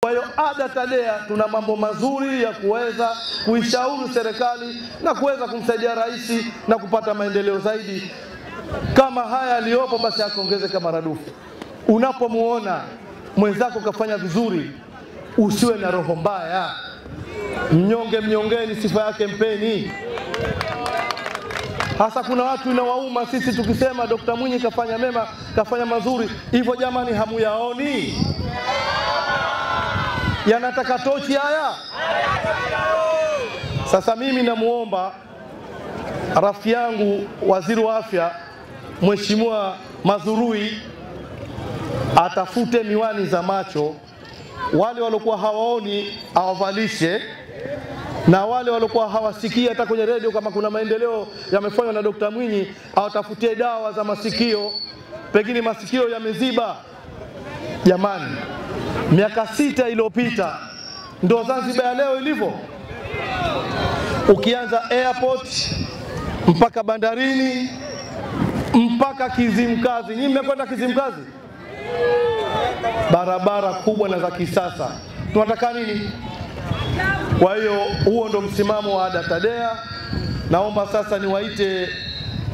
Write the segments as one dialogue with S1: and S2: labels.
S1: Kwa hiyo ADA TADEA tuna mambo mazuri ya kuweza kuishauri serikali na kuweza kumsaidia rais na kupata maendeleo zaidi. Kama haya yaliyopo basi yaongezeke maradufu. Unapomuona mwenzako kafanya vizuri, usiwe na roho mbaya. Mnyonge mnyongeni, sifa yake mpeni. Hasa kuna watu inawauma sisi tukisema Dr. Mwinyi kafanya mema, kafanya mazuri. Hivyo jamani, hamuyaoni? Yanataka tochi haya. Sasa mimi namuomba rafiki yangu waziri wa afya Mheshimiwa Mazurui atafute miwani za macho, wale waliokuwa hawaoni awavalishe, na wale waliokuwa hawasikii hata kwenye radio kama kuna maendeleo yamefanywa na Dr. Mwinyi awatafutie dawa za masikio, pengine masikio yameziba. Jamani, miaka 6 iliyopita ndo Zanzibar leo ilivyo. Ukianza airport mpaka bandarini mpaka Kizimkazi. Nyinyi mmekwenda Kizimkazi? Barabara kubwa na za kisasa. Tunataka nini? Kwa hiyo huo ndo msimamo wa ADA TADEA. Naomba sasa niwaite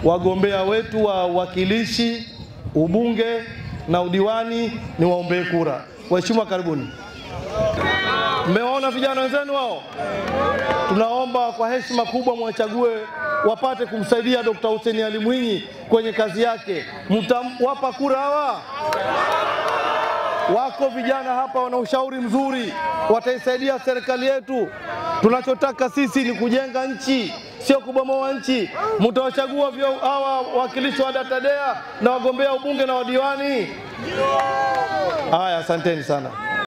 S1: wagombea wetu wa wakilishi, ubunge na udiwani, niwaombee kura. Waheshimiwa, karibuni. Mmeona vijana wenzenu wao? Tunaomba kwa heshima kubwa mwachague wapate kumsaidia Dr. Hussein Ali Mwinyi kwenye kazi yake. Mtawapa kura hawa? Wako vijana hapa wana ushauri mzuri, wataisaidia serikali yetu. Tunachotaka sisi ni kujenga nchi, sio kubomoa nchi. Mtawachagua hawa wakilishi wa ADA TADEA na wagombea ubunge na wadiwani? Haya, asanteni sana.